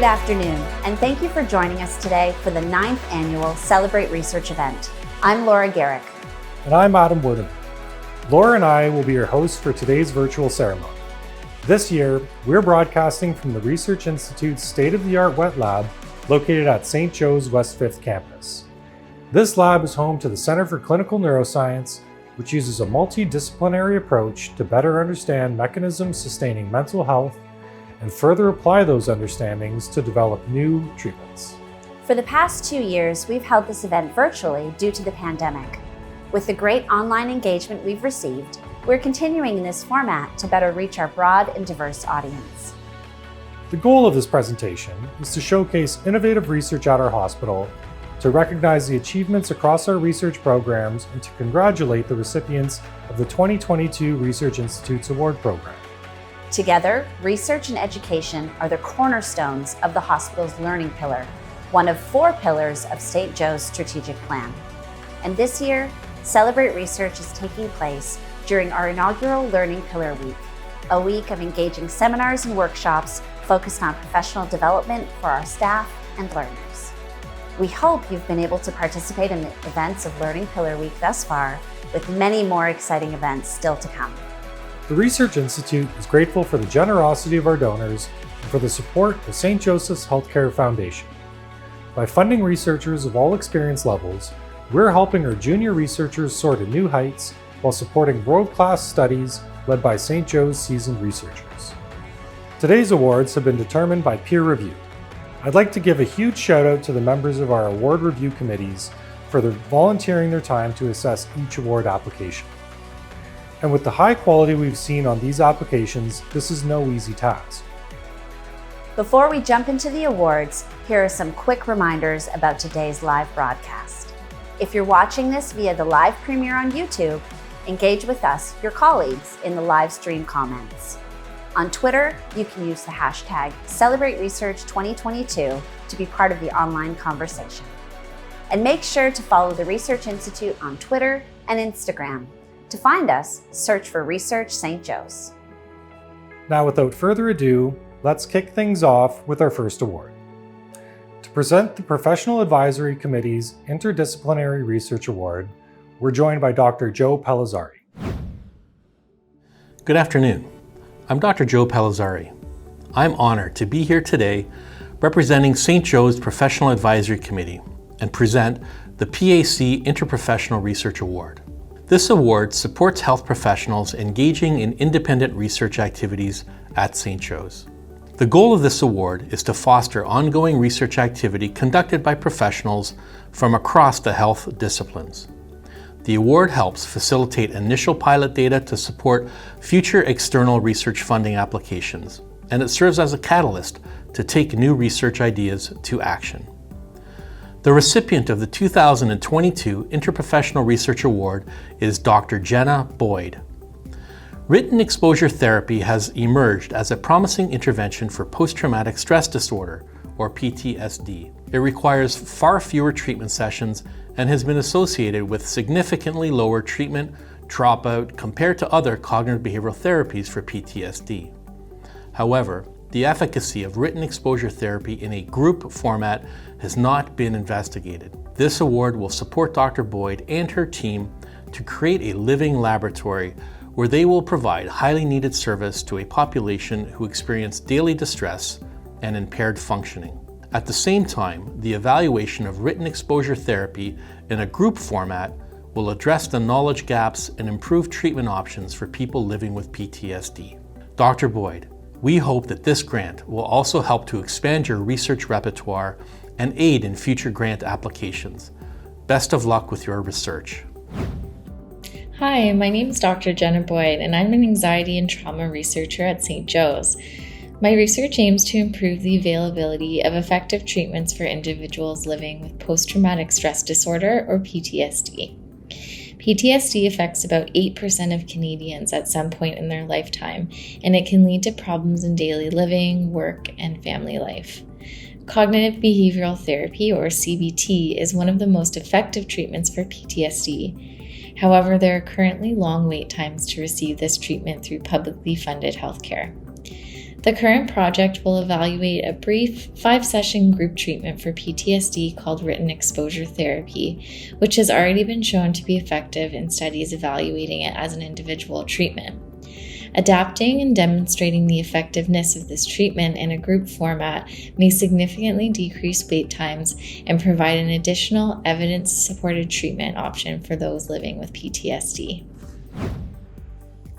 afternoon, and thank you for joining us today for the 9th annual Celebrate Research event. I'm Laura Garrick. And I'm Adam Woodham. Laura and I will be your hosts for today's virtual ceremony. This year, we're broadcasting from the Research Institute's state-of-the-art wet lab located at St. Joe's West 5th campus. This lab is home to the Center for Clinical Neuroscience, which uses a multidisciplinary approach to better understand mechanisms sustaining mental health and further apply those understandings to develop new treatments. For the past 2 years, we've held this event virtually due to the pandemic. With the great online engagement we've received, we're continuing in this format to better reach our broad and diverse audience. The goal of this presentation is to showcase innovative research at our hospital, to recognize the achievements across our research programs, and to congratulate the recipients of the 2022 Research Institutes Award program. Together, research and education are the cornerstones of the hospital's learning pillar, one of 4 pillars of St. Joe's strategic plan. And this year, Celebrate Research is taking place during our inaugural Learning Pillar Week, a week of engaging seminars and workshops focused on professional development for our staff and learners. We hope you've been able to participate in the events of Learning Pillar Week thus far, with many more exciting events still to come. The Research Institute is grateful for the generosity of our donors and for the support of St. Joseph's Healthcare Foundation. By funding researchers of all experience levels, we're helping our junior researchers soar to new heights while supporting world-class studies led by St. Joe's seasoned researchers. Today's awards have been determined by peer review. I'd like to give a huge shout out to the members of our award review committees for volunteering their time to assess each award application. And with the high quality we've seen on these applications, this is no easy task. Before we jump into the awards, here are some quick reminders about today's live broadcast. If you're watching this via the live premiere on YouTube, engage with us, your colleagues, in the live stream comments. On Twitter, you can use the hashtag CelebrateResearch2022 to be part of the online conversation. And make sure to follow the Research Institute on Twitter and Instagram. To find us, search for Research St. Joe's. Now, without further ado, let's kick things off with our first award. To present the Professional Advisory Committee's Interdisciplinary Research Award, we're joined by Dr. Joe Pellizzari. Good afternoon. I'm Dr. Joe Pellizzari. I'm honored to be here today representing St. Joe's Professional Advisory Committee and present the PAC Interprofessional Research Award. This award supports health professionals engaging in independent research activities at St. Joe's. The goal of this award is to foster ongoing research activity conducted by professionals from across the health disciplines. The award helps facilitate initial pilot data to support future external research funding applications, and it serves as a catalyst to take new research ideas to action. The recipient of the 2022 Interprofessional Research Award is Dr. Jenna Boyd. Written exposure therapy has emerged as a promising intervention for post-traumatic stress disorder, or PTSD. It requires far fewer treatment sessions and has been associated with significantly lower treatment dropout compared to other cognitive behavioral therapies for PTSD. However, the efficacy of written exposure therapy in a group format has not been investigated. This award will support Dr. Boyd and her team to create a living laboratory where they will provide highly needed service to a population who experience daily distress and impaired functioning. At the same time, the evaluation of written exposure therapy in a group format will address the knowledge gaps and improve treatment options for people living with PTSD. Dr. Boyd, we hope that this grant will also help to expand your research repertoire and aid in future grant applications. Best of luck with your research. Hi, my name is Dr. Jenna Boyd, and I'm an anxiety and trauma researcher at St. Joe's. My research aims to improve the availability of effective treatments for individuals living with post-traumatic stress disorder, or PTSD. PTSD affects about 8% of Canadians at some point in their lifetime, and it can lead to problems in daily living, work, and family life. Cognitive behavioral therapy, or CBT, is one of the most effective treatments for PTSD. However, there are currently long wait times to receive this treatment through publicly funded healthcare. The current project will evaluate a brief 5-session group treatment for PTSD called written exposure therapy, which has already been shown to be effective in studies evaluating it as an individual treatment. Adapting and demonstrating the effectiveness of this treatment in a group format may significantly decrease wait times and provide an additional evidence-supported treatment option for those living with PTSD.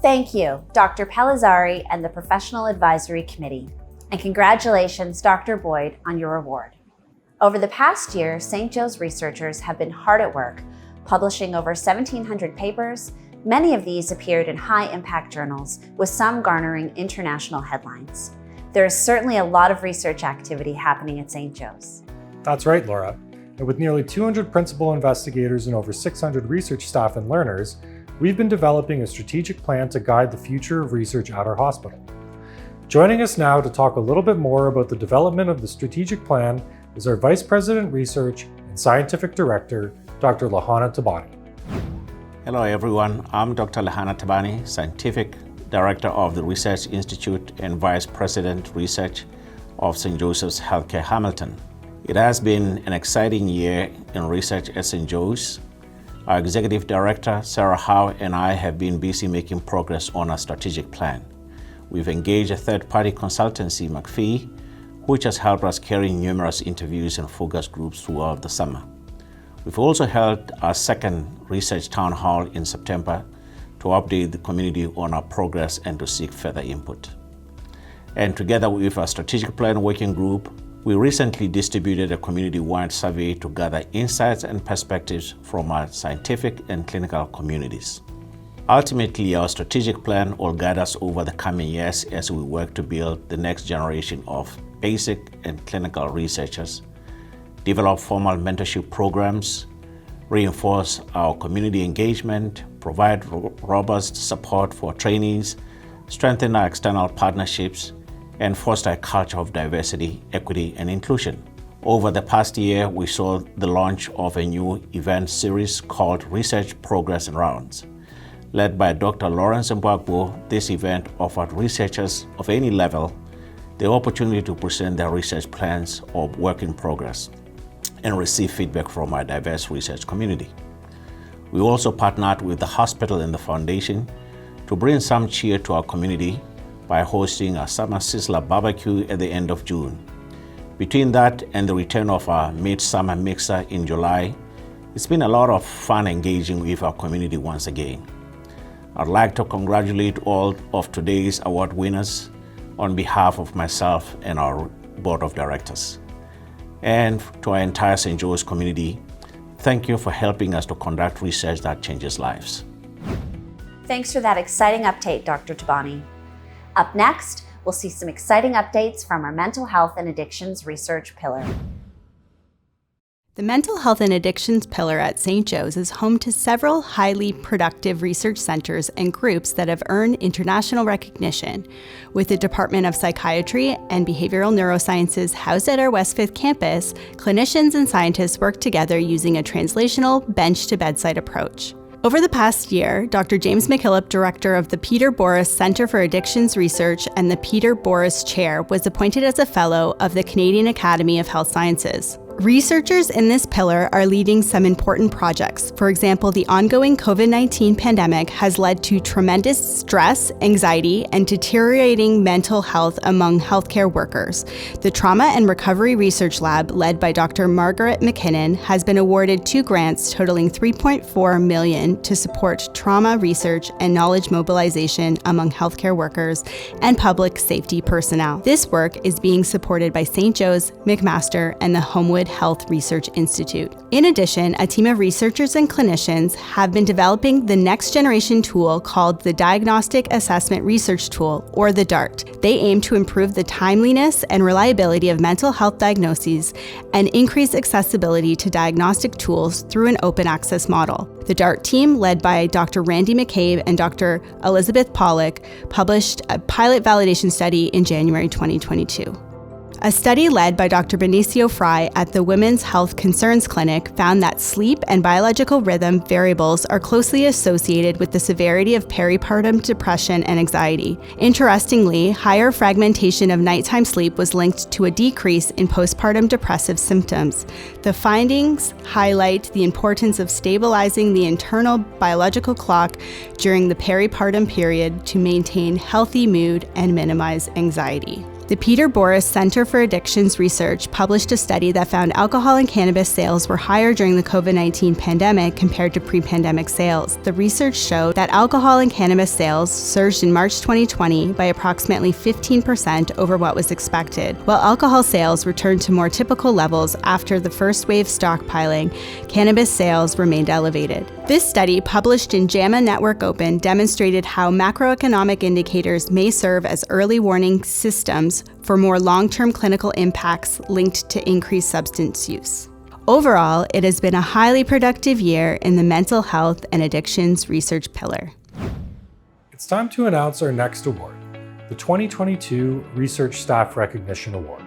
Thank you, Dr. Pelizzari and the Professional Advisory Committee. And congratulations, Dr. Boyd, on your award. Over the past year, St. Joe's researchers have been hard at work, publishing over 1,700 papers. Many of these appeared in high-impact journals, with some garnering international headlines. There is certainly a lot of research activity happening at St. Joe's. That's right, Laura. And with nearly 200 principal investigators and over 600 research staff and learners, we've been developing a strategic plan to guide the future of research at our hospital. Joining us now to talk a little bit more about the development of the strategic plan is our Vice President Research and Scientific Director, Dr. Lehana Thabane. Hello everyone, I'm Dr. Lehana Thabane, Scientific Director of the Research Institute and Vice President Research of St. Joseph's Healthcare Hamilton. It has been an exciting year in research at St. Joe's. Our Executive Director, Sarah Howe, and I have been busy making progress on our strategic plan. We've engaged a third-party consultancy, McArthur, which has helped us carry numerous interviews and focus groups throughout the summer. We've also held our second research town hall in September to update the community on our progress and to seek further input. And together with our strategic plan working group, we recently distributed a community-wide survey to gather insights and perspectives from our scientific and clinical communities. Ultimately, our strategic plan will guide us over the coming years as we work to build the next generation of basic and clinical researchers, develop formal mentorship programs, reinforce our community engagement, provide robust support for trainees, strengthen our external partnerships, and foster a culture of diversity, equity, and inclusion. Over the past year, we saw the launch of a new event series called Research Progress and Rounds. Led by Dr. Lawrence Mbwagbo, this event offered researchers of any level the opportunity to present their research plans or work in progress and receive feedback from our diverse research community. We also partnered with the hospital and the foundation to bring some cheer to our community by hosting a summer sizzler barbecue at the end of June. Between that and the return of our Midsummer Mixer in July, it's been a lot of fun engaging with our community once again. I'd like to congratulate all of today's award winners on behalf of myself and our board of directors. And to our entire St. Joe's community, thank you for helping us to conduct research that changes lives. Thanks for that exciting update, Dr. Thabane. Up next, we'll see some exciting updates from our Mental Health and Addictions Research Pillar. The Mental Health and Addictions Pillar at St. Joe's is home to several highly productive research centers and groups that have earned international recognition. With the Department of Psychiatry and Behavioral Neurosciences housed at our West 5th campus, clinicians and scientists work together using a translational bench-to-bedside approach. Over the past year, Dr. James McKillop, director of the Peter Boris Center for Addictions Research and the Peter Boris Chair, was appointed as a fellow of the Canadian Academy of Health Sciences. Researchers in this pillar are leading some important projects. For example, the ongoing COVID-19 pandemic has led to tremendous stress, anxiety, and deteriorating mental health among healthcare workers. The Trauma and Recovery Research Lab, led by Dr. Margaret McKinnon, has been awarded 2 grants totaling $3.4 million to support trauma research and knowledge mobilization among healthcare workers and public safety personnel. This work is being supported by St. Joe's, McMaster, and the Homewood Health Research Institute. In addition, a team of researchers and clinicians have been developing the next generation tool called the Diagnostic Assessment Research Tool, or the DART. They aim to improve the timeliness and reliability of mental health diagnoses and increase accessibility to diagnostic tools through an open access model. The DART team, led by Dr. Randy McCabe and Dr. Elizabeth Pollock, published a pilot validation study in January 2022. A study led by Dr. Benicio Fry at the Women's Health Concerns Clinic found that sleep and biological rhythm variables are closely associated with the severity of peripartum depression and anxiety. Interestingly, higher fragmentation of nighttime sleep was linked to a decrease in postpartum depressive symptoms. The findings highlight the importance of stabilizing the internal biological clock during the peripartum period to maintain healthy mood and minimize anxiety. The Peter Boris Center for Addictions Research published a study that found alcohol and cannabis sales were higher during the COVID-19 pandemic compared to pre-pandemic sales. The research showed that alcohol and cannabis sales surged in March 2020 by approximately 15% over what was expected. While alcohol sales returned to more typical levels after the first wave stockpiling, cannabis sales remained elevated. This study, published in JAMA Network Open, demonstrated how macroeconomic indicators may serve as early warning systems for more long-term clinical impacts linked to increased substance use. Overall, it has been a highly productive year in the mental health and addictions research pillar. It's time to announce our next award, the 2022 Research Staff Recognition Award.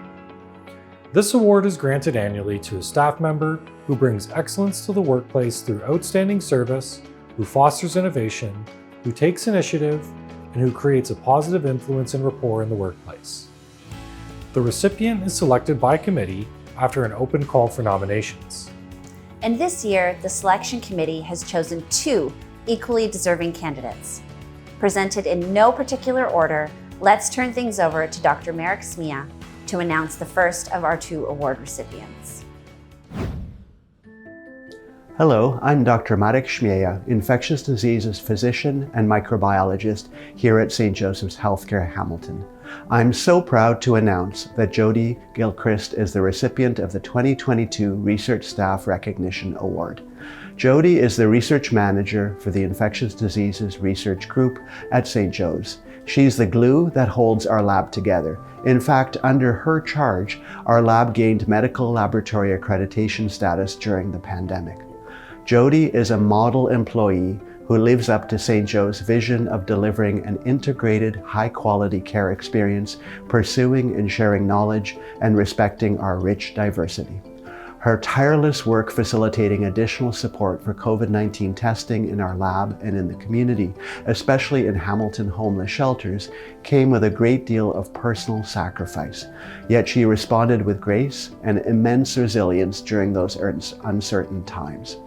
This award is granted annually to a staff member who brings excellence to the workplace through outstanding service, who fosters innovation, who takes initiative, and who creates a positive influence and rapport in the workplace. The recipient is selected by committee after an open call for nominations. And this year, the selection committee has chosen 2 equally deserving candidates. Presented in no particular order, let's turn things over to Dr. Marek Smia to announce the first of our 2 award recipients. Hello, I'm Dr. Marek Smieja, infectious diseases physician and microbiologist here at St. Joseph's Healthcare Hamilton. I'm so proud to announce that Jody Gilchrist is the recipient of the 2022 Research Staff Recognition Award. Jody is the research manager for the Infectious Diseases Research Group at St. Joe's. She's the glue that holds our lab together. In fact, under her charge, our lab gained medical laboratory accreditation status during the pandemic. Jody is a model employee who lives up to St. Joe's vision of delivering an integrated, high-quality care experience, pursuing and sharing knowledge, and respecting our rich diversity. Her tireless work facilitating additional support for COVID-19 testing in our lab and in the community, especially in Hamilton homeless shelters, came with a great deal of personal sacrifice. Yet she responded with grace and immense resilience during those uncertain times.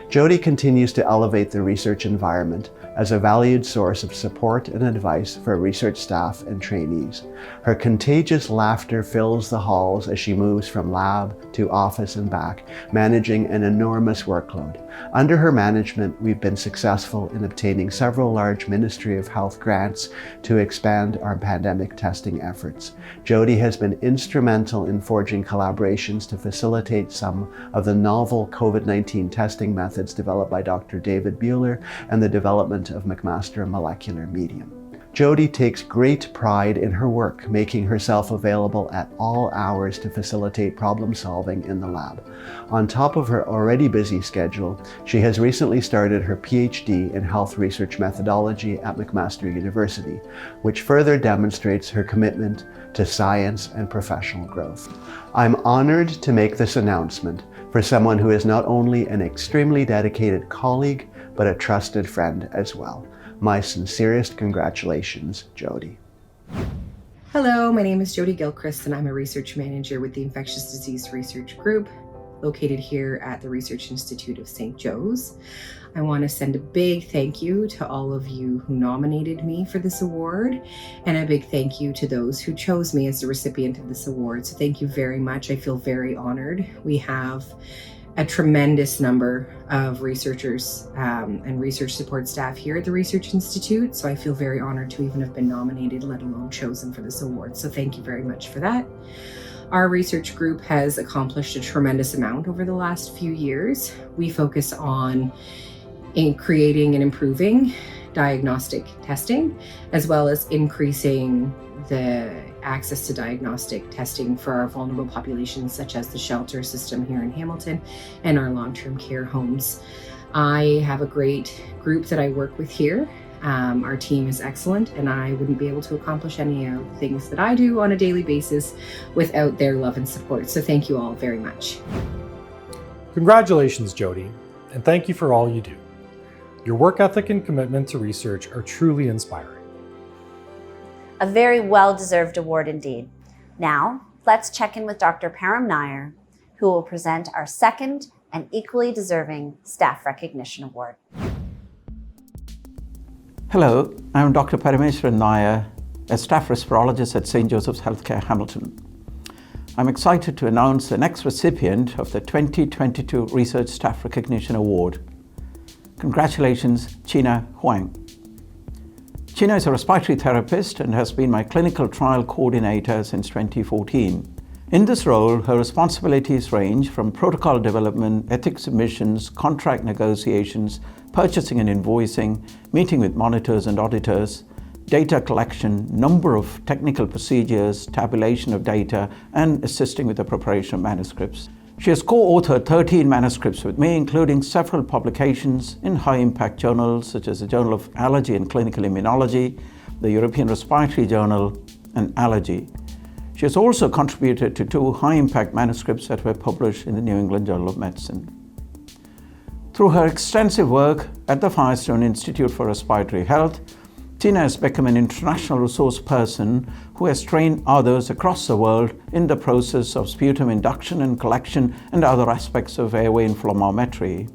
Jody continues to elevate the research environment as a valued source of support and advice for research staff and trainees. Her contagious laughter fills the halls as she moves from lab to office and back, managing an enormous workload. Under her management, we've been successful in obtaining several large Ministry of Health grants to expand our pandemic testing efforts. Jody has been instrumental in forging collaborations to facilitate some of the novel COVID-19 testing methods developed by Dr. David Buehler and the development of McMaster molecular medium. Jody takes great pride in her work, making herself available at all hours to facilitate problem solving in the lab. On top of her already busy schedule, she has recently started her PhD in health research methodology at McMaster University, which further demonstrates her commitment to science and professional growth. I'm honored to make this announcement for someone who is not only an extremely dedicated colleague, but a trusted friend as well. My sincerest congratulations, Jody. Hello, my name is Jody Gilchrist and I'm a research manager with the Infectious Disease Research Group located here at the Research Institute of St. Joe's. I want to send a big thank you to all of you who nominated me for this award, and a big thank you to those who chose me as the recipient of this award. So thank you very much. I feel very honored. We have a tremendous number of researchers and research support staff here at the Research Institute. So I feel very honored to even have been nominated, let alone chosen for this award. So thank you very much for that. Our research group has accomplished a tremendous amount over the last few years. We focus on creating and improving diagnostic testing, as well as increasing the access to diagnostic testing for our vulnerable populations, such as the shelter system here in Hamilton and our long-term care homes. I have a great group that I work with here Our team is excellent, and I wouldn't be able to accomplish any of the things that I do on a daily basis without their love and support. So thank you all very much. Congratulations, Jody, and thank you for all you do. Your work ethic and commitment to research are truly inspiring. A very well-deserved award indeed. Now, let's check in with Dr. Param Nair, who will present our second and equally deserving Staff Recognition Award. Hello, I'm Dr. Parameshwaran Nair, a staff respirologist at St. Joseph's Healthcare, Hamilton. I'm excited to announce the next recipient of the 2022 Research Staff Recognition Award. Congratulations, China Huang. China is a respiratory therapist and has been my clinical trial coordinator since 2014. In this role, her responsibilities range from protocol development, ethics submissions, contract negotiations, purchasing and invoicing, meeting with monitors and auditors, data collection, number of technical procedures, tabulation of data, and assisting with the preparation of manuscripts. She has co-authored 13 manuscripts with me, including several publications in high-impact journals such as the Journal of Allergy and Clinical Immunology, the European Respiratory Journal, and Allergy. She has also contributed to 2 high-impact manuscripts that were published in the New England Journal of Medicine. Through her extensive work at the Firestone Institute for Respiratory Health, Tina has become an international resource person who has trained others across the world in the process of sputum induction and collection and other aspects of airway inflammometry.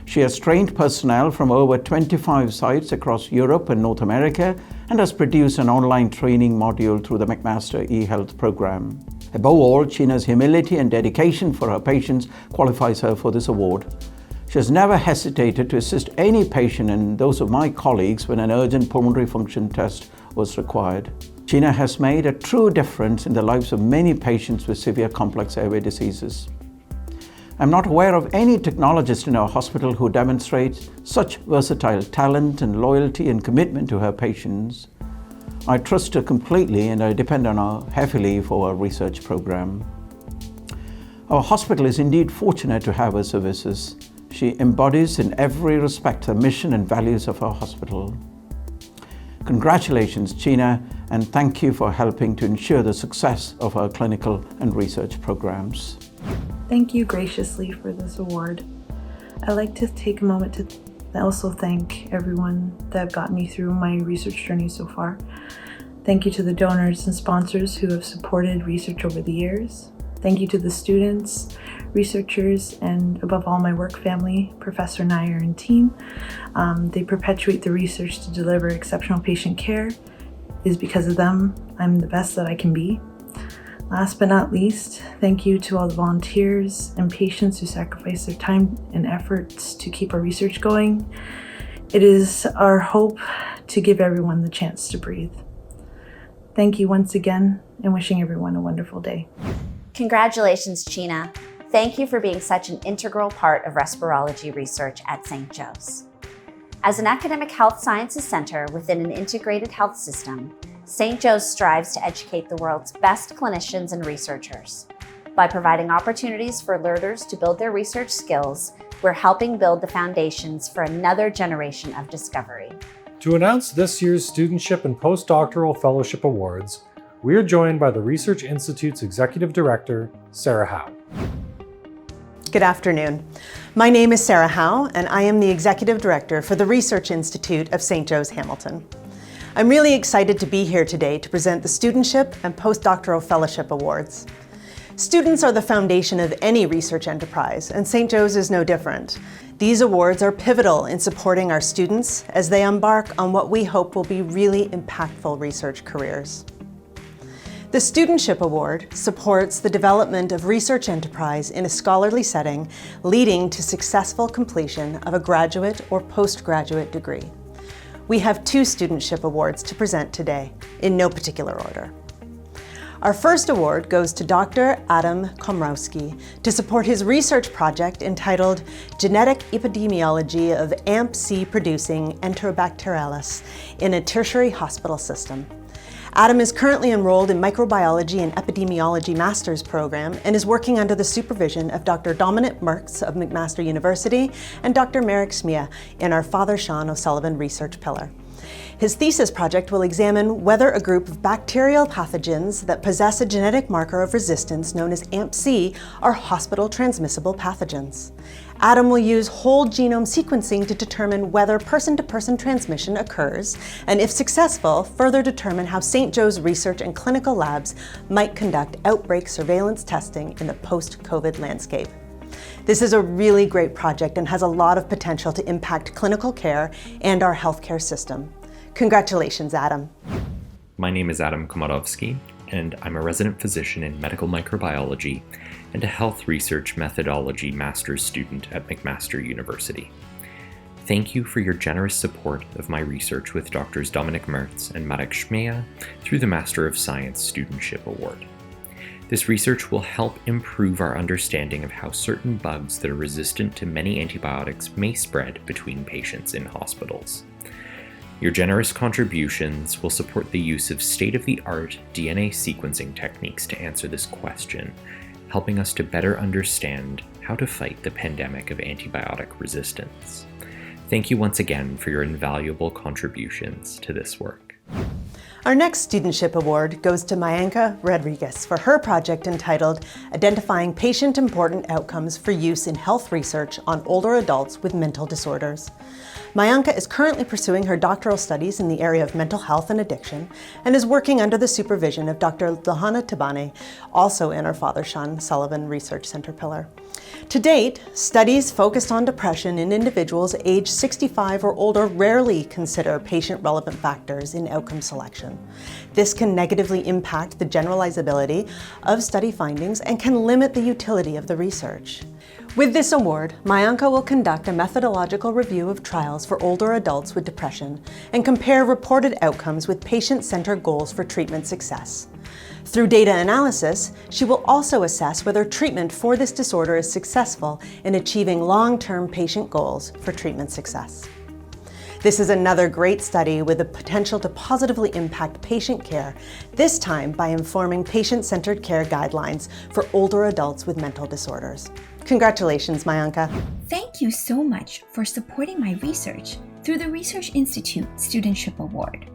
She has trained personnel from over 25 sites across Europe and North America and has produced an online training module through the McMaster eHealth program. Above all, China's humility and dedication for her patients qualifies her for this award. She has never hesitated to assist any patient and those of my colleagues when an urgent pulmonary function test was required. China has made a true difference in the lives of many patients with severe complex airway diseases. I'm not aware of any technologist in our hospital who demonstrates such versatile talent and loyalty and commitment to her patients. I trust her completely and I depend on her heavily for our research program. Our hospital is indeed fortunate to have her services. She embodies in every respect the mission and values of our hospital. Congratulations, China, and thank you for helping to ensure the success of our clinical and research programs. Thank you graciously for this award. I'd like to take a moment to also thank everyone that have gotten me through my research journey so far. Thank you to the donors and sponsors who have supported research over the years. Thank you to the students, researchers, and above all my work family, Professor Nair and team. They perpetuate the research to deliver exceptional patient care. It is because of them I'm the best that I can be. Last but not least, thank you to all the volunteers and patients who sacrifice their time and efforts to keep our research going. It is our hope to give everyone the chance to breathe. Thank you once again, and wishing everyone a wonderful day. Congratulations, China. Thank you for being such an integral part of respirology research at St. Joe's. As an academic health sciences center within an integrated health system, St. Joe's strives to educate the world's best clinicians and researchers. By providing opportunities for learners to build their research skills, we're helping build the foundations for another generation of discovery. To announce this year's Studentship and Post-doctoral Fellowship Awards, we are joined by the Research Institute's Executive Director, Sarah Howe. Good afternoon. My name is Sarah Howe, and I am the Executive Director for the Research Institute of St. Joe's Hamilton. I'm really excited to be here today to present the Studentship and Postdoctoral Fellowship Awards. Students are the foundation of any research enterprise, and St. Joe's is no different. These awards are pivotal in supporting our students as they embark on what we hope will be really impactful research careers. The Studentship Award supports the development of research enterprise in a scholarly setting, leading to successful completion of a graduate or postgraduate degree. We have 2 Studentship Awards to present today, in no particular order. Our first award goes to Dr. Adam Komrowski to support his research project entitled Genetic Epidemiology of AMP-C Producing Enterobacterialis in a Tertiary Hospital System. Adam is currently enrolled in Microbiology and Epidemiology Master's Program and is working under the supervision of Dr. Dominic Merks of McMaster University and Dr. Merrick Smia in our Father Sean O'Sullivan Research Pillar. His thesis project will examine whether a group of bacterial pathogens that possess a genetic marker of resistance known as AMP-C are hospital transmissible pathogens. Adam will use whole genome sequencing to determine whether person-to-person transmission occurs, and if successful, further determine how St. Joe's research and clinical labs might conduct outbreak surveillance testing in the post-COVID landscape. This is a really great project and has a lot of potential to impact clinical care and our healthcare system. Congratulations, Adam. My name is Adam Komodowski, and I'm a resident physician in medical microbiology and a health research methodology master's student at McMaster University. Thank you for your generous support of my research with Drs. Dominik Merz and Marek Szmieja through the Master of Science Studentship Award. This research will help improve our understanding of how certain bugs that are resistant to many antibiotics may spread between patients in hospitals. Your generous contributions will support the use of state-of-the-art DNA sequencing techniques to answer this question, helping us to better understand how to fight the pandemic of antibiotic resistance. Thank you once again for your invaluable contributions to this work. Our next Studentship Award goes to Mayanka Rodriguez for her project entitled Identifying Patient-Important Outcomes for Use in Health Research on Older Adults with Mental Disorders. Mayanka is currently pursuing her doctoral studies in the area of mental health and addiction and is working under the supervision of Dr. Lehana Thabane, also in our Father Sean Sullivan Research Center pillar. To date, studies focused on depression in individuals aged 65 or older rarely consider patient-relevant factors in outcome selection. This can negatively impact the generalizability of study findings and can limit the utility of the research. With this award, Mayanka will conduct a methodological review of trials for older adults with depression and compare reported outcomes with patient-centered goals for treatment success. Through data analysis, she will also assess whether treatment for this disorder is successful in achieving long-term patient goals for treatment success. This is another great study with the potential to positively impact patient care, this time by informing patient-centered care guidelines for older adults with mental disorders. Congratulations, Mayanka. Thank you so much for supporting my research through the Research Institute Studentship Award.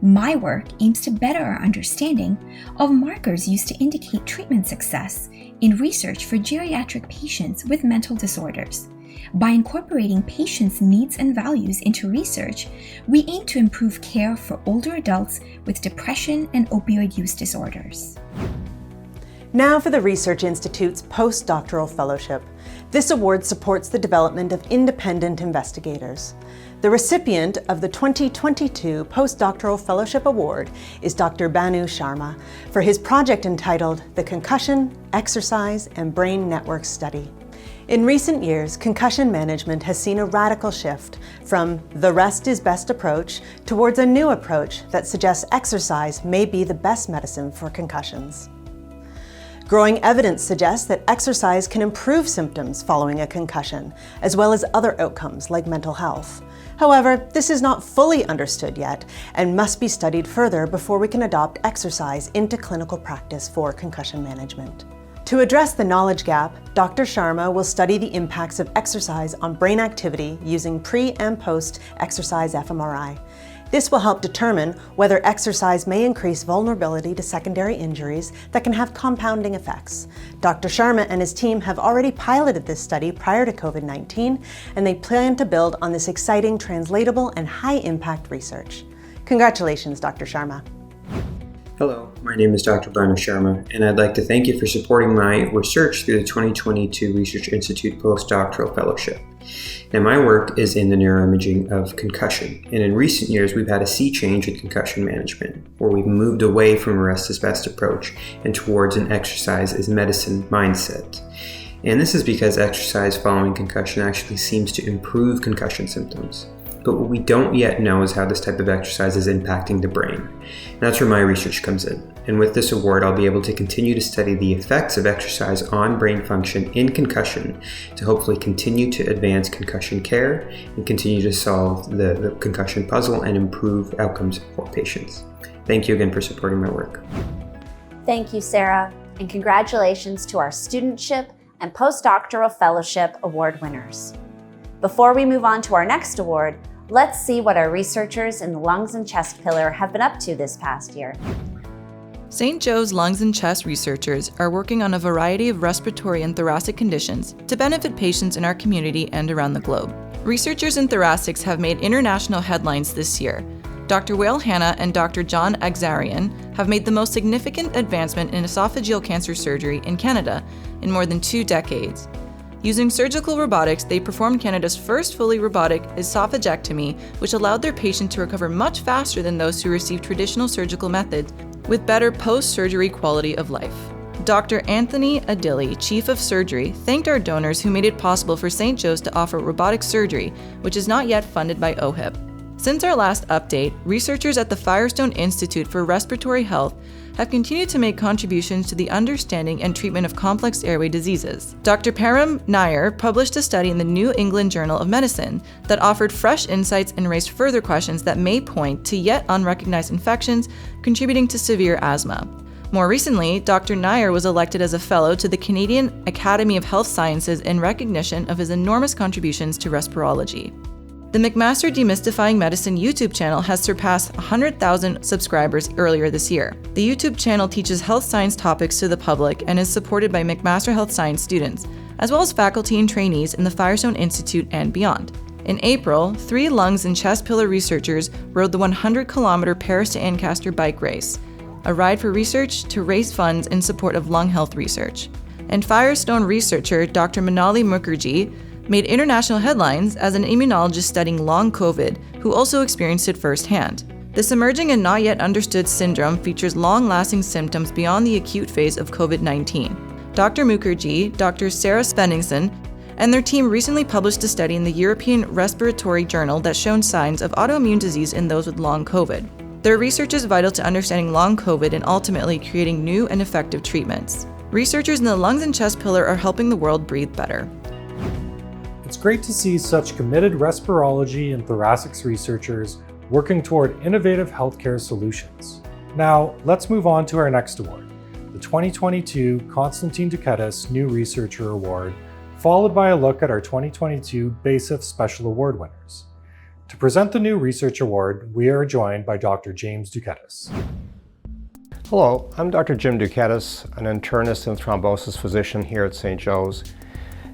My work aims to better our understanding of markers used to indicate treatment success in research for geriatric patients with mental disorders. By incorporating patients' needs and values into research, we aim to improve care for older adults with depression and opioid use disorders. Now for the Research Institute's Post-doctoral Fellowship. This award supports the development of independent investigators. The recipient of the 2022 Post-doctoral Fellowship Award is Dr. Banu Sharma for his project entitled The Concussion, Exercise, and Brain Network Study. In recent years, concussion management has seen a radical shift from the rest is best approach towards a new approach that suggests exercise may be the best medicine for concussions. Growing evidence suggests that exercise can improve symptoms following a concussion, as well as other outcomes like mental health. However, this is not fully understood yet and must be studied further before we can adopt exercise into clinical practice for concussion management. To address the knowledge gap, Dr. Sharma will study the impacts of exercise on brain activity using pre- and post-exercise fMRI. This will help determine whether exercise may increase vulnerability to secondary injuries that can have compounding effects. Dr. Sharma and his team have already piloted this study prior to COVID-19, and they plan to build on this exciting, translatable, and high-impact research. Congratulations, Dr. Sharma. Hello, my name is Dr. Banu Sharma, and I'd like to thank you for supporting my research through the 2022 Research Institute Post-doctoral Fellowship. Now, my work is in the neuroimaging of concussion, and in recent years we've had a sea change in concussion management, where we've moved away from a rest is best approach and towards an exercise is medicine mindset. And this is because exercise following concussion actually seems to improve concussion symptoms. But what we don't yet know is how this type of exercise is impacting the brain. And that's where my research comes in. And with this award, I'll be able to continue to study the effects of exercise on brain function in concussion to hopefully continue to advance concussion care and continue to solve the concussion puzzle and improve outcomes for patients. Thank you again for supporting my work. Thank you, Sarah, and congratulations to our Studentship and Postdoctoral Fellowship Award winners. Before we move on to our next award, Let's see what our researchers in the lungs and chest pillar have been up to this past year. St. Joe's lungs and chest researchers are working on a variety of respiratory and thoracic conditions to benefit patients in our community and around the globe. Researchers in thoracics have made international headlines this year. Dr. Wael Hanna and Dr. John Agzarian have made the most significant advancement in esophageal cancer surgery in Canada in more than 2 decades. Using surgical robotics, they performed Canada's first fully robotic esophagectomy, which allowed their patient to recover much faster than those who received traditional surgical methods, with better post-surgery quality of life. Dr. Anthony Adili, Chief of Surgery, thanked our donors who made it possible for St. Joe's to offer robotic surgery, which is not yet funded by OHIP. Since our last update, researchers at the Firestone Institute for Respiratory Health have continued to make contributions to the understanding and treatment of complex airway diseases. Dr. Param Nair published a study in the New England Journal of Medicine that offered fresh insights and raised further questions that may point to yet unrecognized infections contributing to severe asthma. More recently, Dr. Nair was elected as a fellow to the Canadian Academy of Health Sciences in recognition of his enormous contributions to respirology. The McMaster Demystifying Medicine YouTube channel has surpassed 100,000 subscribers earlier this year. The YouTube channel teaches health science topics to the public and is supported by McMaster Health Science students, as well as faculty and trainees in the Firestone Institute and beyond. In April, 3 lungs and chest pillar researchers rode the 100-kilometer Paris to Ancaster bike race, a ride for research to raise funds in support of lung health research. And Firestone researcher Dr. Manali Mukherjee made international headlines as an immunologist studying long COVID who also experienced it firsthand. This emerging and not yet understood syndrome features long-lasting symptoms beyond the acute phase of COVID-19. Dr. Mukherjee, Dr. Sarah Svenningsson, and their team recently published a study in the European Respiratory Journal that showed signs of autoimmune disease in those with long COVID. Their research is vital to understanding long COVID and ultimately creating new and effective treatments. Researchers in the lungs and chest pillar are helping the world breathe better. It's great to see such committed respirology and thoracics researchers working toward innovative healthcare solutions. Now, let's move on to our next award, the 2022 Constantine Douketis New Researcher Award, followed by a look at our 2022 BASEF Special Award winners. To present the New Research Award, we are joined by Dr. James Douketis. Hello, I'm Dr. Jim Douketis, an internist and thrombosis physician here at St. Joe's.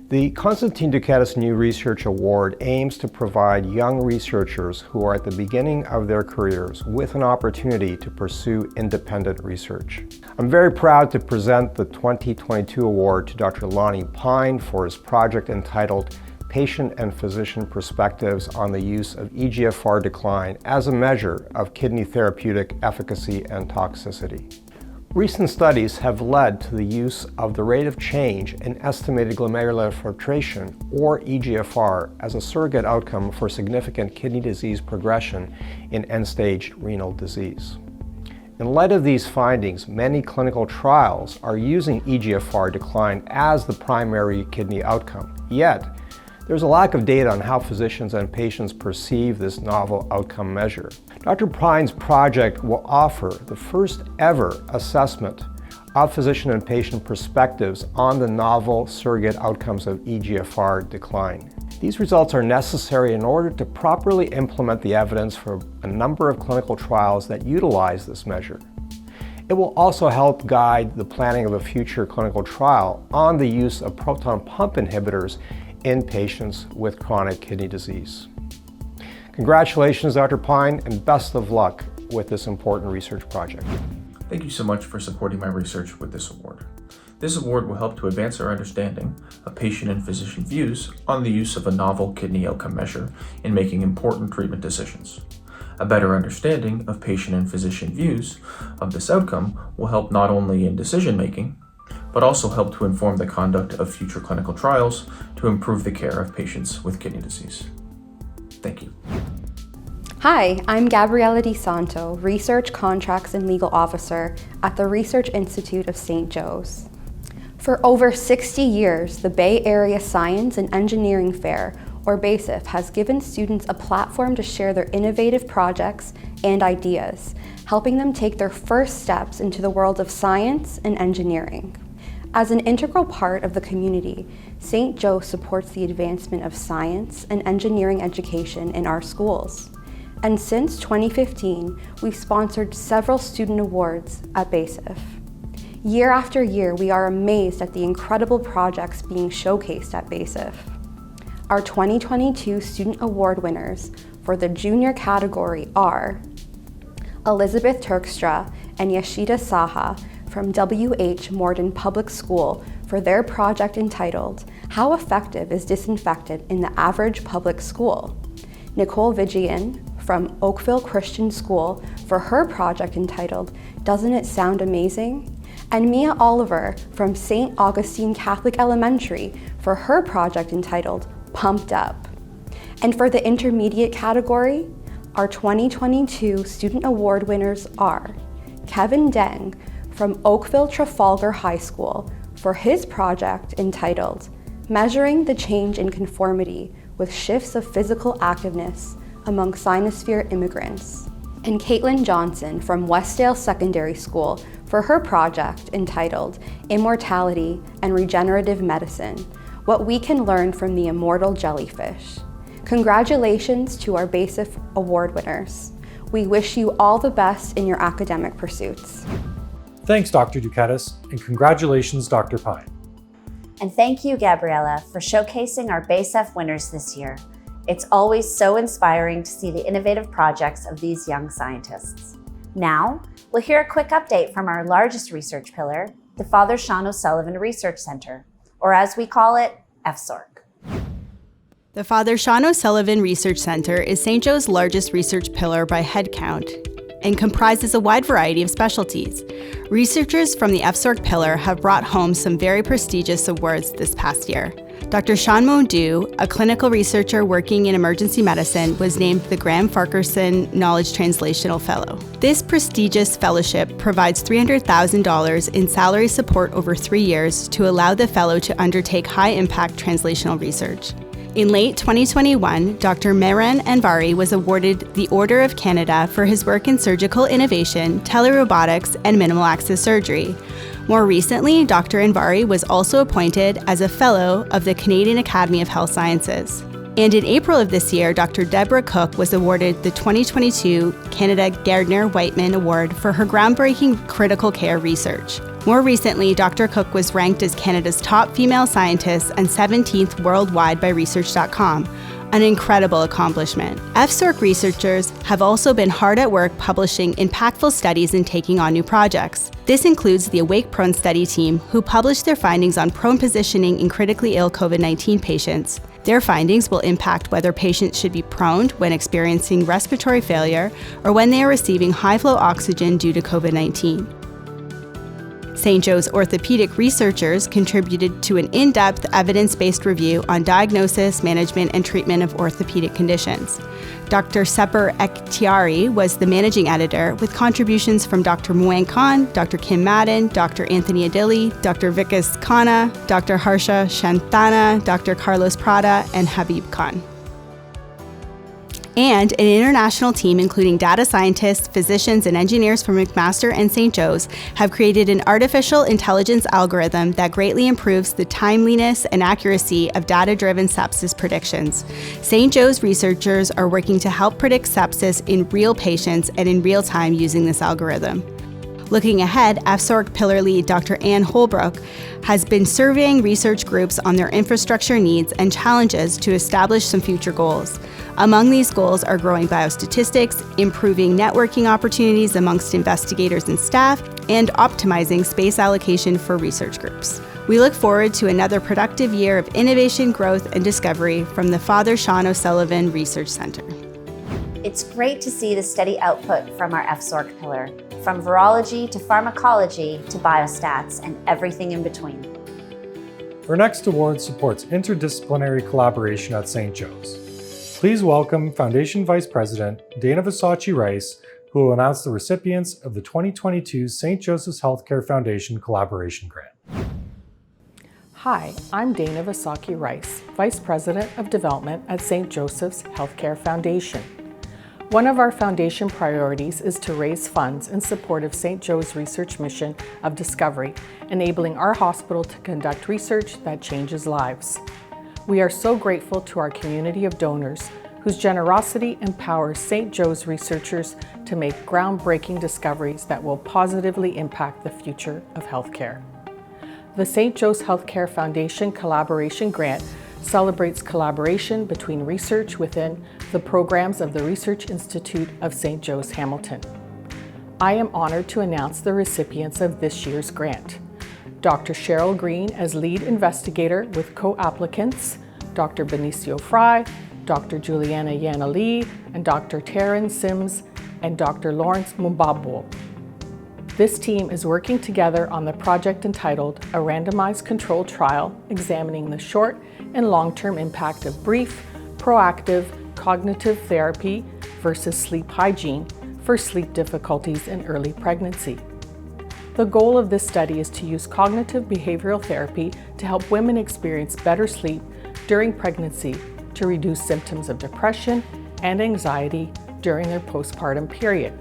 The Constantine Douketis New Research Award aims to provide young researchers who are at the beginning of their careers with an opportunity to pursue independent research. I'm very proud to present the 2022 award to Dr. Lonnie Pine for his project entitled Patient and Physician Perspectives on the Use of eGFR Decline as a Measure of Kidney Therapeutic Efficacy and Toxicity. Recent studies have led to the use of the rate of change in estimated glomerular filtration, or eGFR, as a surrogate outcome for significant kidney disease progression in end-stage renal disease. In light of these findings, many clinical trials are using eGFR decline as the primary kidney outcome. Yet, there's a lack of data on how physicians and patients perceive this novel outcome measure. Dr. Pine's project will offer the first ever assessment of physician and patient perspectives on the novel surrogate outcomes of eGFR decline. These results are necessary in order to properly implement the evidence for a number of clinical trials that utilize this measure. It will also help guide the planning of a future clinical trial on the use of proton pump inhibitors in patients with chronic kidney disease. Congratulations, Dr. Pine, and best of luck with this important research project. Thank you so much for supporting my research with this award. This award will help to advance our understanding of patient and physician views on the use of a novel kidney outcome measure in making important treatment decisions. A better understanding of patient and physician views of this outcome will help not only in decision making, but also help to inform the conduct of future clinical trials to improve the care of patients with kidney disease. Thank you. Hi, I'm Gabriela Di Santo, Research Contracts and Legal Officer at the Research Institute of St. Joe's. For over 60 years, the Bay Area Science and Engineering Fair, or BASEF, has given students a platform to share their innovative projects and ideas, helping them take their first steps into the world of science and engineering. As an integral part of the community, St. Joe supports the advancement of science and engineering education in our schools. And since 2015, we've sponsored several student awards at BASEF. Year after year, we are amazed at the incredible projects being showcased at BASEF. Our 2022 Student Award winners for the junior category are Elizabeth Turkstra and Yashida Saha from W.H. Morden Public School for their project entitled, How Effective is Disinfectant in the Average Public School? Nicole Vigian from Oakville Christian School for her project entitled, Doesn't It Sound Amazing? And Mia Oliver from St. Augustine Catholic Elementary for her project entitled, Pumped Up. And for the intermediate category, our 2022 Student Award winners are Kevin Deng from Oakville Trafalgar High School for his project entitled Measuring the Change in Conformity with Shifts of Physical Activeness Among Sinosphere Immigrants, and Caitlin Johnson from Westdale Secondary School for her project entitled Immortality and Regenerative Medicine, What We Can Learn from the Immortal Jellyfish. Congratulations to our BASEF Award winners. We wish you all the best in your academic pursuits. Thanks, Dr. Douketis, and congratulations, Dr. Pine. And thank you, Gabriella, for showcasing our BASEF winners this year. It's always so inspiring to see the innovative projects of these young scientists. Now, we'll hear a quick update from our largest research pillar, the Father Sean O'Sullivan Research Center, or as we call it, FSORC. The Father Sean O'Sullivan Research Center is St. Joe's largest research pillar by headcount and comprises a wide variety of specialties. Researchers from the FSORC pillar have brought home some very prestigious awards this past year. Dr. Sean Mondu, a clinical researcher working in emergency medicine, was named the Graham Farquharson Knowledge Translational Fellow. This prestigious fellowship provides $300,000 in salary support over 3 years to allow the fellow to undertake high-impact translational research. In late 2021, Dr. Mehran Anvari was awarded the Order of Canada for his work in surgical innovation, telerobotics, and minimal access surgery. More recently, Dr. Anvari was also appointed as a Fellow of the Canadian Academy of Health Sciences. And in April of this year, Dr. Deborah Cook was awarded the 2022 Canada Gardner-Whiteman Award for her groundbreaking critical care research. More recently, Dr. Cook was ranked as Canada's top female scientist and 17th worldwide by Research.com, an incredible accomplishment. FSORC researchers have also been hard at work publishing impactful studies and taking on new projects. This includes the Awake Prone study team, who published their findings on prone positioning in critically ill COVID-19 patients. Their findings will impact whether patients should be proned when experiencing respiratory failure or when they are receiving high-flow oxygen due to COVID-19. St. Joe's orthopedic researchers contributed to an in-depth evidence-based review on diagnosis, management, and treatment of orthopedic conditions. Dr. Sepper Ektiari was the managing editor, with contributions from Dr. Muang Khan, Dr. Kim Madden, Dr. Anthony Adili, Dr. Vikas Khanna, Dr. Harsha Shantana, Dr. Carlos Prada, and Habib Khan. And an international team including data scientists, physicians, and engineers from McMaster and St. Joe's have created an artificial intelligence algorithm that greatly improves the timeliness and accuracy of data-driven sepsis predictions. St. Joe's researchers are working to help predict sepsis in real patients and in real time using this algorithm. Looking ahead, FSORC Pillar Lead Dr. Ann Holbrook has been surveying research groups on their infrastructure needs and challenges to establish some future goals. Among these goals are growing biostatistics, improving networking opportunities amongst investigators and staff, and optimizing space allocation for research groups. We look forward to another productive year of innovation, growth, and discovery from the Father Sean O'Sullivan Research Center. It's great to see the steady output from our FSORC pillar, from virology to pharmacology to biostats and everything in between. Our next award supports interdisciplinary collaboration at St. Joe's. Please welcome Foundation Vice President Dana Versace Rice, who will announce the recipients of the 2022 St. Joseph's Healthcare Foundation Collaboration Grant. Hi, I'm Dana Versace Rice, Vice President of Development at St. Joseph's Healthcare Foundation. One of our foundation priorities is to raise funds in support of St. Joe's research mission of discovery, enabling our hospital to conduct research that changes lives. We are so grateful to our community of donors whose generosity empowers St. Joe's researchers to make groundbreaking discoveries that will positively impact the future of healthcare. The St. Joe's Healthcare Foundation Collaboration Grant celebrates collaboration between research within the programs of the Research Institute of St. Joe's Hamilton. I am honored to announce the recipients of this year's grant. Dr. Cheryl Green as lead investigator with co-applicants, Dr. Benicio Fry, Dr. Juliana Yana Lee, and Dr. Taryn Sims and Dr. Lawrence Mumbabwo. This team is working together on the project entitled A Randomized Controlled Trial Examining the Short and Long-Term Impact of Brief, Proactive Cognitive Therapy versus Sleep Hygiene for Sleep Difficulties in Early Pregnancy. The goal of this study is to use cognitive behavioral therapy to help women experience better sleep during pregnancy to reduce symptoms of depression and anxiety during their postpartum period.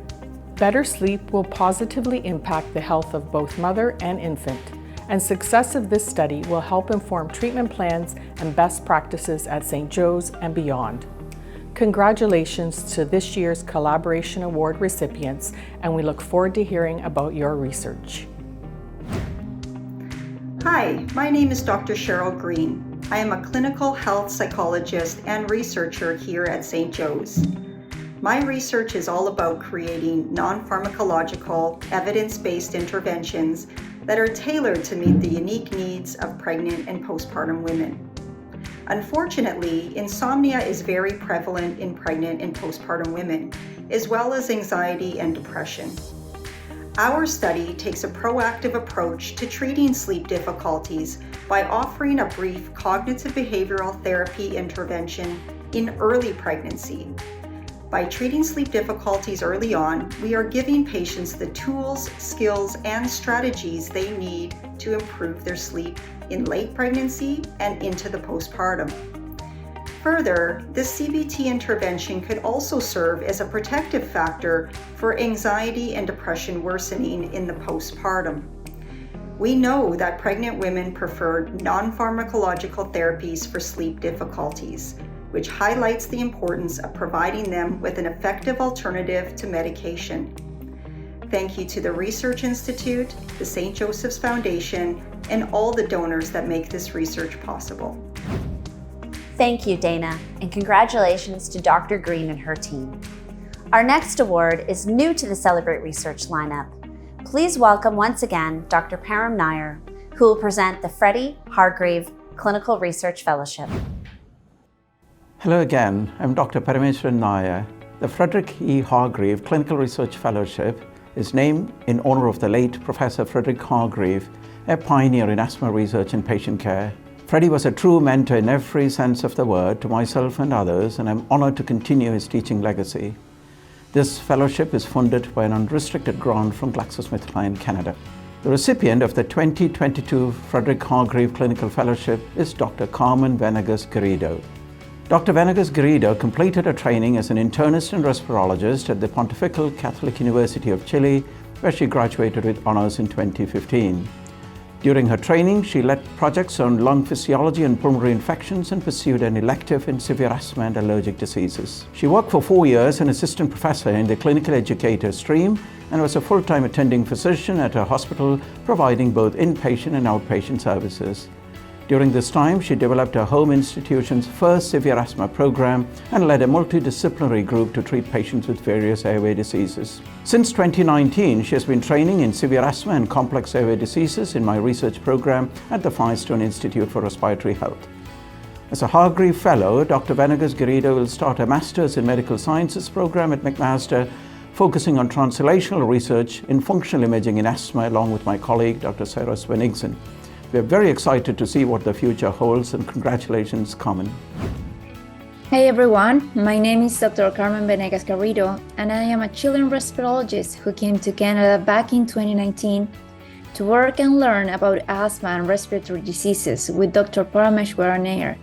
Better sleep will positively impact the health of both mother and infant, and success of this study will help inform treatment plans and best practices at St. Joe's and beyond. Congratulations to this year's Collaboration Award recipients, and we look forward to hearing about your research. Hi, my name is Dr. Cheryl Green. I am a clinical health psychologist and researcher here at St. Joe's. My research is all about creating non-pharmacological, evidence-based interventions that are tailored to meet the unique needs of pregnant and postpartum women. Unfortunately, insomnia is very prevalent in pregnant and postpartum women, as well as anxiety and depression. Our study takes a proactive approach to treating sleep difficulties by offering a brief cognitive behavioral therapy intervention in early pregnancy. By treating sleep difficulties early on, we are giving patients the tools, skills, and strategies they need to improve their sleep in late pregnancy and into the postpartum. Further, this CBT intervention could also serve as a protective factor for anxiety and depression worsening in the postpartum. We know that pregnant women prefer non-pharmacological therapies for sleep difficulties, which highlights the importance of providing them with an effective alternative to medication. Thank you to the Research Institute, the St. Joseph's Foundation, and all the donors that make this research possible. Thank you, Dana, and congratulations to Dr. Green and her team. Our next award is new to the Celebrate Research lineup. Please welcome once again Dr. Param Nair, who will present the Freddie Hargreave Clinical Research Fellowship. Hello again, I'm Dr. Parameshwaran Nair. The Frederick E. Hargreave Clinical Research Fellowship is named in honor of the late Professor Frederick Hargreave, a pioneer in asthma research and patient care. Freddie was a true mentor in every sense of the word to myself and others, and I'm honored to continue his teaching legacy. This fellowship is funded by an unrestricted grant from GlaxoSmithKline Canada. The recipient of the 2022 Frederick Hargreave Clinical Fellowship is Dr. Carmen Venegas Garrido. Dr. Venegas Garrido completed her training as an internist and respirologist at the Pontifical Catholic University of Chile, where she graduated with honors in 2015. During her training, she led projects on lung physiology and pulmonary infections and pursued an elective in severe asthma and allergic diseases. She worked for 4 years as an assistant professor in the clinical educator stream and was a full-time attending physician at her hospital, providing both inpatient and outpatient services. During this time, she developed her home institution's first severe asthma program and led a multidisciplinary group to treat patients with various airway diseases. Since 2019, she has been training in severe asthma and complex airway diseases in my research program at the Firestone Institute for Respiratory Health. As a Hargreave Fellow, Dr. Venegas Garrido will start a Master's in Medical Sciences program at McMaster, focusing on translational research in functional imaging in asthma, along with my colleague, Dr. Sarah Svenigsen. We are very excited to see what the future holds, and congratulations, Carmen. Hey everyone, my name is Dr. Carmen Venegas Garrido, and I am a children respirologist who came to Canada back in 2019 to work and learn about asthma and respiratory diseases with Dr. Parameshwaran Nair.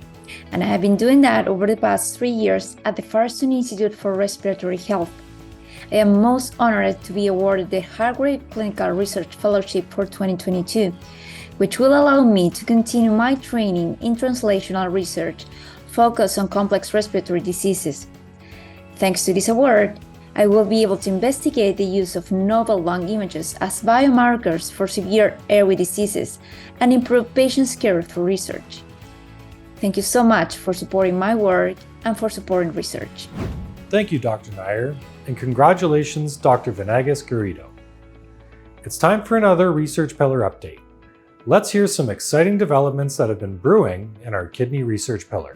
and I have been doing that over the past 3 years at the Firestone Institute for Respiratory Health. I am most honored to be awarded the Hargreave Clinical Research Fellowship for 2022, which will allow me to continue my training in translational research focused on complex respiratory diseases. Thanks to this award, I will be able to investigate the use of novel lung images as biomarkers for severe airway diseases and improve patients' care through research. Thank you so much for supporting my work and for supporting research. Thank you, Dr. Nair, and congratulations, Dr. Venegas Garrido. It's time for another Research Pillar update. Let's hear some exciting developments that have been brewing in our kidney research pillar.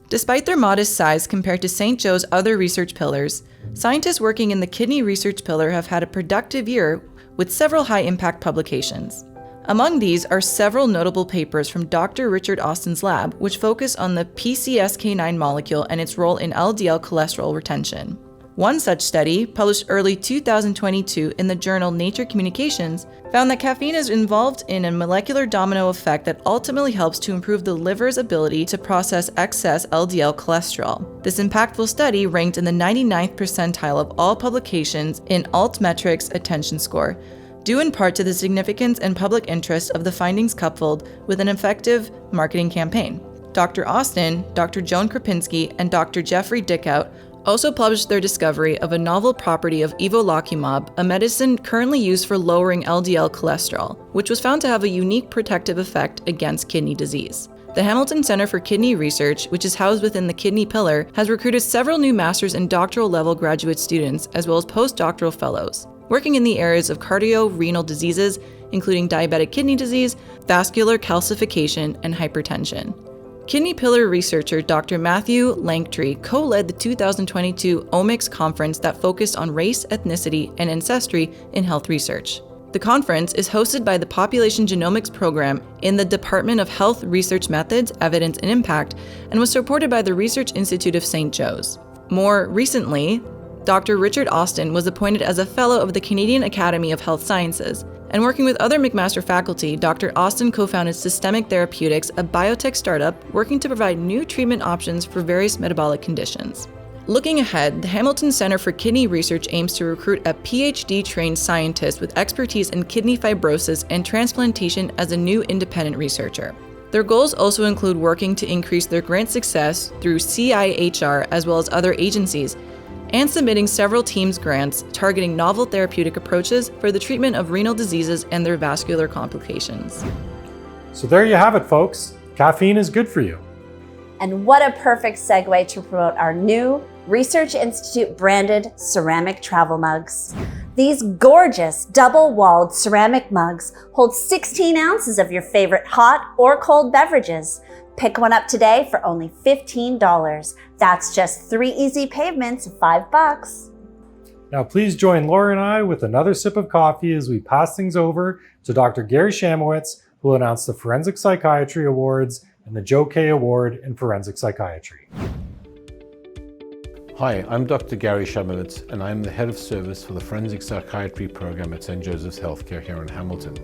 Despite their modest size compared to St. Joe's other research pillars, scientists working in the kidney research pillar have had a productive year with several high-impact publications. Among these are several notable papers from Dr. Richard Austin's lab, which focus on the PCSK9 molecule and its role in LDL cholesterol retention. One such study, published early 2022 in the journal Nature Communications, found that caffeine is involved in a molecular domino effect that ultimately helps to improve the liver's ability to process excess LDL cholesterol. This impactful study ranked in the 99th percentile of all publications in Altmetrics attention score, due in part to the significance and public interest of the findings coupled with an effective marketing campaign. Dr. Austin, Dr. Joan Krupinski, and Dr. Jeffrey Dickout also published their discovery of a novel property of evolocumab, a medicine currently used for lowering LDL cholesterol, which was found to have a unique protective effect against kidney disease. The Hamilton Center for Kidney Research, which is housed within the kidney pillar, has recruited several new master's and doctoral level graduate students, as well as postdoctoral fellows, working in the areas of cardiorenal diseases, including diabetic kidney disease, vascular calcification, and hypertension. Kidney pillar researcher Dr. Matthew Langtree co-led the 2022 Omics conference that focused on race, ethnicity, and ancestry in health research. The conference is hosted by the Population Genomics Program in the Department of Health Research Methods, Evidence, and Impact, and was supported by the Research Institute of St. Joe's. More recently, Dr. Richard Austin was appointed as a Fellow of the Canadian Academy of Health Sciences, and working with other McMaster faculty, Dr. Austin co-founded Systemic Therapeutics, a biotech startup working to provide new treatment options for various metabolic conditions. Looking ahead, the Hamilton Center for Kidney Research aims to recruit a PhD-trained scientist with expertise in kidney fibrosis and transplantation as a new independent researcher. Their goals also include working to increase their grant success through CIHR as well as other agencies, and submitting several teams grants targeting novel therapeutic approaches for the treatment of renal diseases and their vascular complications. So there you have it, folks. Caffeine is good for you. And what a perfect segue to promote our new Research Institute branded ceramic travel mugs. These gorgeous double-walled ceramic mugs hold 16 ounces of your favorite hot or cold beverages. Pick one up today for only $15. That's just 3 easy payments of $5. Now please join Laura and I with another sip of coffee as we pass things over to Dr. Gary Shamowitz, who will announce the Forensic Psychiatry Awards and the Joe K. Award in Forensic Psychiatry. Hi, I'm Dr. Gary Shamowitz, and I'm the Head of Service for the Forensic Psychiatry Program at St. Joseph's Healthcare here in Hamilton.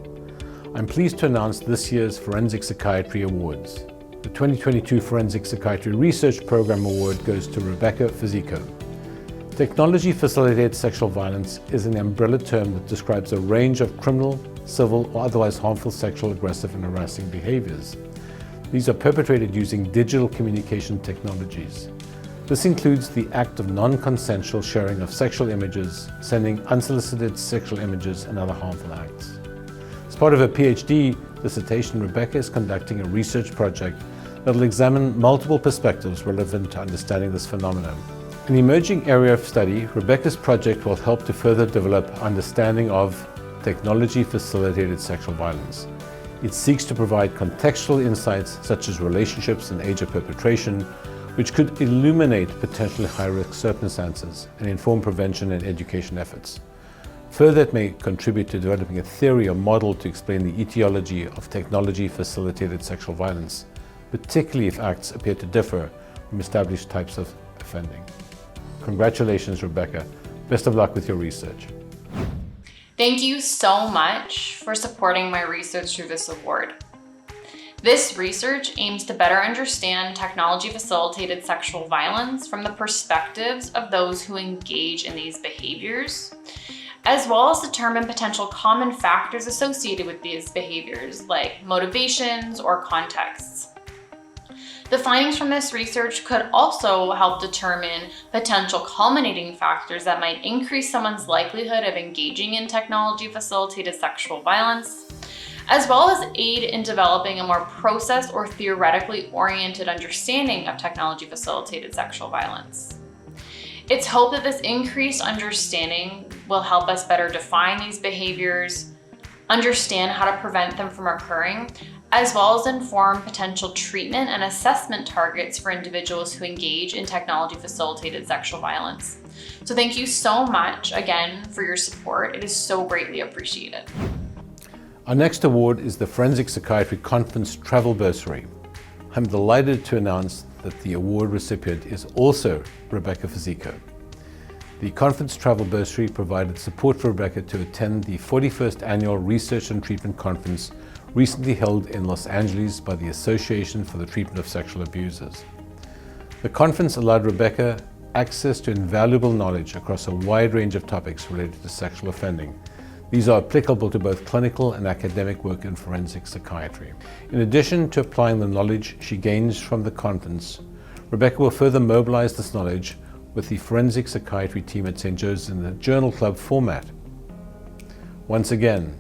I'm pleased to announce this year's Forensic Psychiatry Awards. The 2022 Forensic Psychiatry Research Program Award goes to Rebecca Fizzico. Technology-facilitated sexual violence is an umbrella term that describes a range of criminal, civil, or otherwise harmful sexual, aggressive, and harassing behaviors. These are perpetrated using digital communication technologies. This includes the act of non-consensual sharing of sexual images, sending unsolicited sexual images, and other harmful acts. As part of her PhD dissertation, Rebecca is conducting a research project that will examine multiple perspectives relevant to understanding this phenomenon. An emerging area of study, Rebecca's project will help to further develop understanding of technology-facilitated sexual violence. It seeks to provide contextual insights such as relationships and age of perpetration, which could illuminate potentially high-risk circumstances and inform prevention and education efforts. Further, it may contribute to developing a theory or model to explain the etiology of technology-facilitated sexual violence, particularly if acts appear to differ from established types of offending. Congratulations, Rebecca. Best of luck with your research. Thank you so much for supporting my research through this award. This research aims to better understand technology-facilitated sexual violence from the perspectives of those who engage in these behaviors, as well as determine potential common factors associated with these behaviors, like motivations or contexts. The findings from this research could also help determine potential culminating factors that might increase someone's likelihood of engaging in technology-facilitated sexual violence, as well as aid in developing a more process or theoretically oriented understanding of technology-facilitated sexual violence. It's hoped that this increased understanding will help us better define these behaviors, understand how to prevent them from occurring, as well as inform potential treatment and assessment targets for individuals who engage in technology-facilitated sexual violence. So thank you so much again for your support. It is so greatly appreciated. Our next award is the Forensic Psychiatry Conference Travel Bursary. I'm delighted to announce that the award recipient is also Rebecca Fizzico. The Conference Travel Bursary provided support for Rebecca to attend the 41st Annual Research and Treatment Conference recently held in Los Angeles by the Association for the Treatment of Sexual Abusers. The conference allowed Rebecca access to invaluable knowledge across a wide range of topics related to sexual offending. These are applicable to both clinical and academic work in forensic psychiatry. In addition to applying the knowledge she gains from the conference, Rebecca will further mobilize this knowledge with the forensic psychiatry team at St. Joe's in the journal club format. Once again,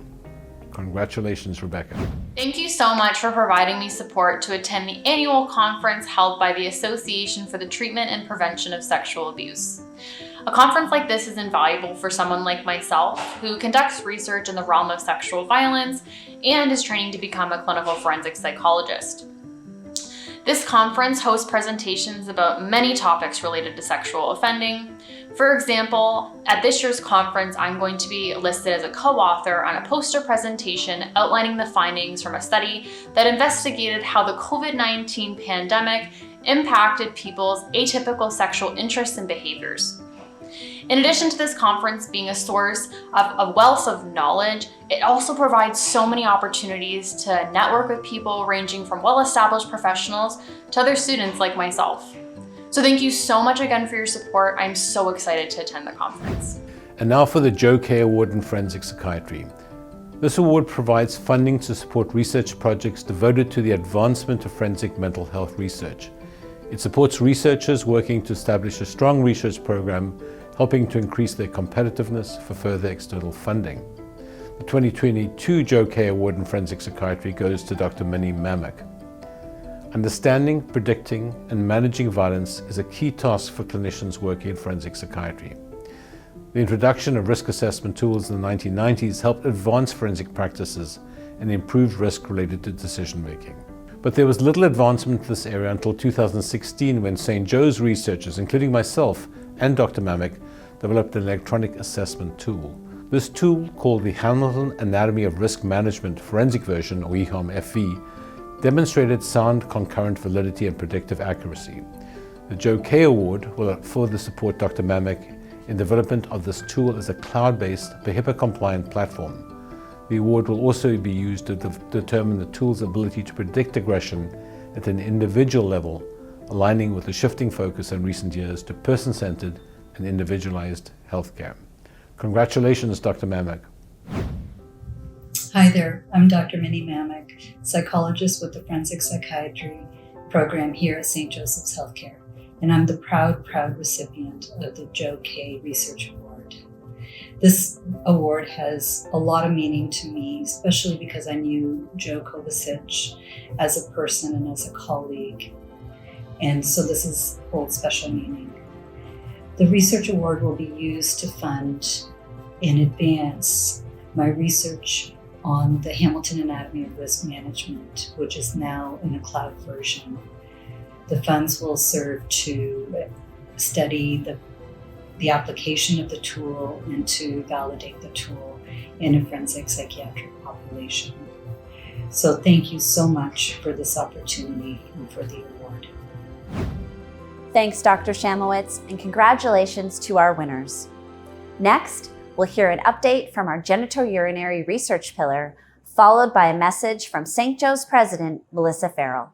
congratulations, Rebecca. Thank you so much for providing me support to attend the annual conference held by the Association for the Treatment and Prevention of Sexual Abuse. A conference like this is invaluable for someone like myself who conducts research in the realm of sexual violence and is training to become a clinical forensic psychologist. This conference hosts presentations about many topics related to sexual offending. For example, at this year's conference, I'm going to be listed as a co-author on a poster presentation outlining the findings from a study that investigated how the COVID-19 pandemic impacted people's atypical sexual interests and behaviors. In addition to this conference being a source of a wealth of knowledge, it also provides so many opportunities to network with people ranging from well-established professionals to other students like myself. So thank you so much again for your support. I'm so excited to attend the conference. And now for the Joe K. Award in Forensic Psychiatry. This award provides funding to support research projects devoted to the advancement of forensic mental health research. It supports researchers working to establish a strong research program, helping to increase their competitiveness for further external funding. The 2022 Joe K. Award in Forensic Psychiatry goes to Dr. Minnie Mamek. Understanding, predicting, and managing violence is a key task for clinicians working in forensic psychiatry. The introduction of risk assessment tools in the 1990s helped advance forensic practices and improved risk related to decision making. But there was little advancement in this area until 2016 when St. Joe's researchers, including myself and Dr. Mamek, developed an electronic assessment tool. This tool, called the Hamilton Anatomy of Risk Management Forensic Version, or EHAM-FV, demonstrated sound concurrent validity and predictive accuracy. The Joe K. Award will further support Dr. Mamek in development of this tool as a cloud-based, HIPAA-compliant platform. The award will also be used to determine the tool's ability to predict aggression at an individual level, aligning with the shifting focus in recent years to person-centered and individualized healthcare. Congratulations, Dr. Mamek. Hi there, I'm Dr. Minnie Mamek, psychologist with the Forensic Psychiatry program here at St. Joseph's Healthcare, and I'm the proud recipient of the Joe K. Research Award. This award has a lot of meaning to me, especially because I knew Joe Kovacic as a person and as a colleague, and so this holds special meaning. The Research Award will be used to fund in advance my research on the Hamilton Anatomy of Risk Management, which is now in a cloud version. The funds will serve to study the application of the tool and to validate the tool in a forensic psychiatric population. So thank you so much for this opportunity and for the award. Thanks, Dr. Shamowitz, and congratulations to our winners. Next, we'll hear an update from our genitourinary research pillar, followed by a message from St. Joe's president, Melissa Farrell.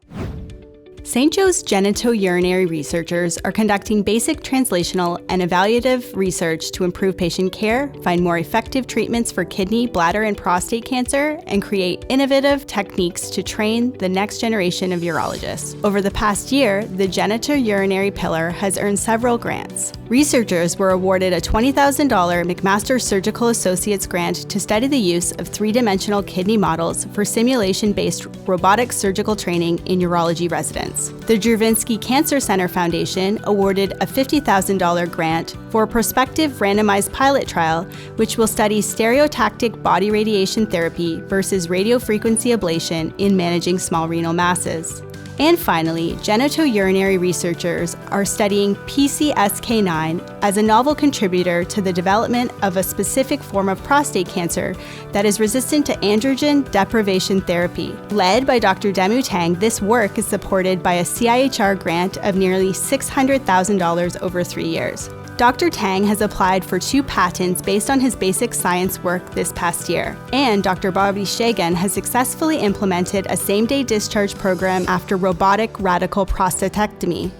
St. Joe's genitourinary researchers are conducting basic translational and evaluative research to improve patient care, find more effective treatments for kidney, bladder, and prostate cancer, and create innovative techniques to train the next generation of urologists. Over the past year, the genitourinary pillar has earned several grants. Researchers were awarded a $20,000 McMaster Surgical Associates grant to study the use of three-dimensional kidney models for simulation-based robotic surgical training in urology residents. The Jurvinsky Cancer Center Foundation awarded a $50,000 grant for a prospective randomized pilot trial, which will study stereotactic body radiation therapy versus radiofrequency ablation in managing small renal masses. And finally, genitourinary researchers are studying PCSK9 as a novel contributor to the development of a specific form of prostate cancer that is resistant to androgen deprivation therapy. Led by Dr. Demu Tang, this work is supported by a CIHR grant of nearly $600,000 over 3 years. Dr. Tang has applied for 2 patents based on his basic science work this past year, and Dr. Bobby Shagan has successfully implemented a same-day discharge program after robotic radical prostatectomy.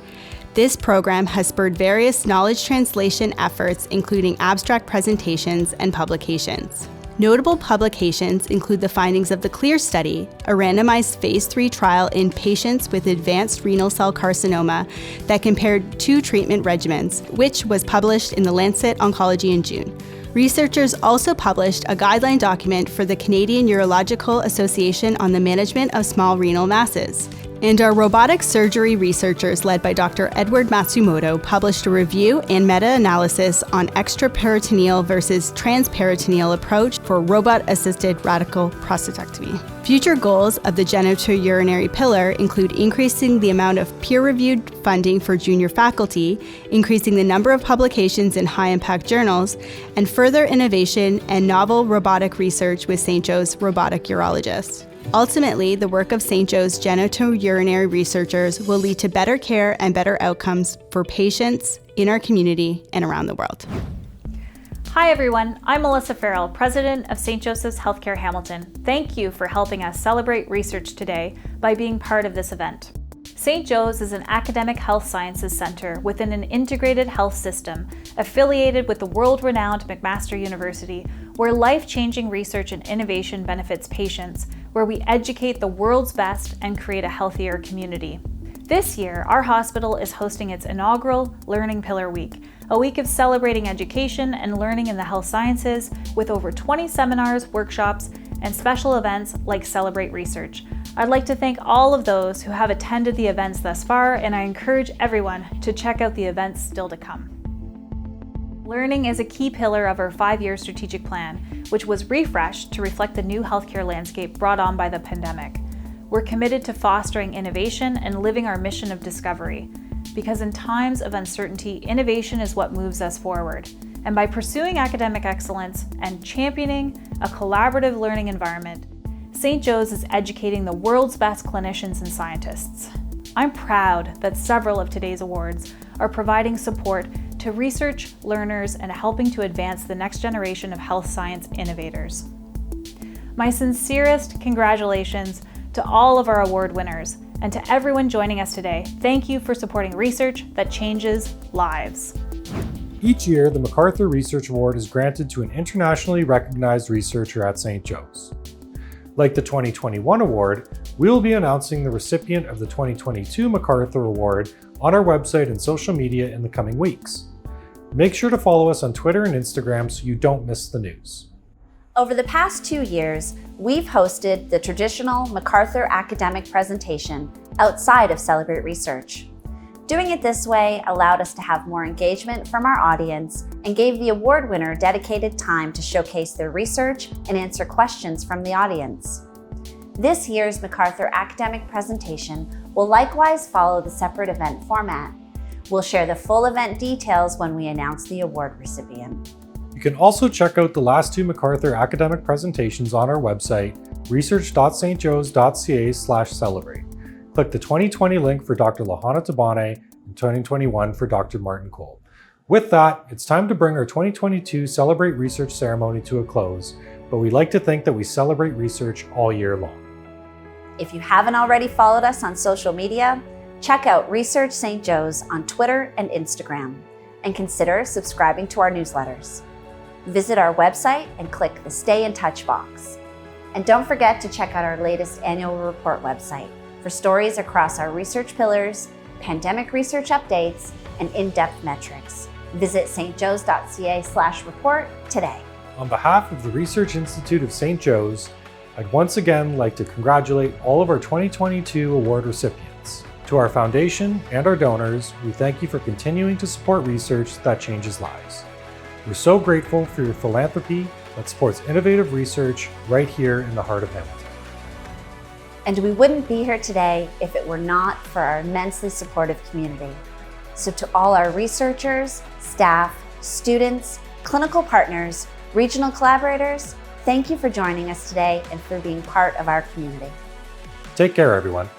This program has spurred various knowledge translation efforts, including abstract presentations and publications. Notable publications include the findings of the CLEAR study, a randomized phase 3 trial in patients with advanced renal cell carcinoma that compared 2 treatment regimens, which was published in the Lancet Oncology in June. Researchers also published a guideline document for the Canadian Urological Association on the management of small renal masses. And our robotic surgery researchers, led by Dr. Edward Matsumoto, published a review and meta-analysis on extraperitoneal versus transperitoneal approach for robot-assisted radical prostatectomy. Future goals of the genitourinary pillar include increasing the amount of peer-reviewed funding for junior faculty, increasing the number of publications in high-impact journals, and further innovation and novel robotic research with St. Joe's robotic urologists. Ultimately, the work of St. Joe's genitourinary researchers will lead to better care and better outcomes for patients in our community and around the world. Hi everyone, I'm Melissa Farrell, President of St. Joseph's Healthcare Hamilton. Thank you for helping us celebrate research today by being part of this event. St. Joe's is an academic health sciences center within an integrated health system affiliated with the world-renowned McMaster University, where life-changing research and innovation benefits patients, where we educate the world's best and create a healthier community. This year, our hospital is hosting its inaugural Learning Pillar Week, a week of celebrating education and learning in the health sciences with over 20 seminars, workshops, and special events like Celebrate Research. I'd like to thank all of those who have attended the events thus far, and I encourage everyone to check out the events still to come. Learning is a key pillar of our 5-year strategic plan, which was refreshed to reflect the new healthcare landscape brought on by the pandemic. We're committed to fostering innovation and living our mission of discovery, because in times of uncertainty, innovation is what moves us forward. And by pursuing academic excellence and championing a collaborative learning environment, St. Joe's is educating the world's best clinicians and scientists. I'm proud that several of today's awards are providing support to research learners and helping to advance the next generation of health science innovators. My sincerest congratulations to all of our award winners, and to everyone joining us today. Thank you for supporting research that changes lives. Each year, the McArthur Research Award is granted to an internationally recognized researcher at St. Joe's. Like the 2021 award, we will be announcing the recipient of the 2022 McArthur Award on our website and social media in the coming weeks. Make sure to follow us on Twitter and Instagram so you don't miss the news. Over the past 2 years, we've hosted the traditional McArthur academic presentation outside of Celebrate Research. Doing it this way allowed us to have more engagement from our audience and gave the award winner dedicated time to showcase their research and answer questions from the audience. This year's McArthur academic presentation will likewise follow the separate event format. We'll share the full event details when we announce the award recipient. You can also check out the last 2 McArthur academic presentations on our website, research.stjoes.ca/celebrate. Click the 2020 link for Dr. Lehana Thabane and 2021 for Dr. Martin Cole. With that, it's time to bring our 2022 Celebrate Research ceremony to a close, but we like to think that we celebrate research all year long. If you haven't already followed us on social media, check out Research St. Joe's on Twitter and Instagram, and consider subscribing to our newsletters. Visit our website and click the Stay in Touch box. And don't forget to check out our latest annual report website for stories across our research pillars, pandemic research updates, and in-depth metrics. Visit stjoes.ca/report today. On behalf of the Research Institute of St. Joe's, I'd once again like to congratulate all of our 2022 award recipients. To our foundation and our donors, we thank you for continuing to support research that changes lives. We're so grateful for your philanthropy that supports innovative research right here in the heart of Hamilton. And we wouldn't be here today if it were not for our immensely supportive community. So to all our researchers, staff, students, clinical partners, regional collaborators, thank you for joining us today and for being part of our community. Take care, everyone.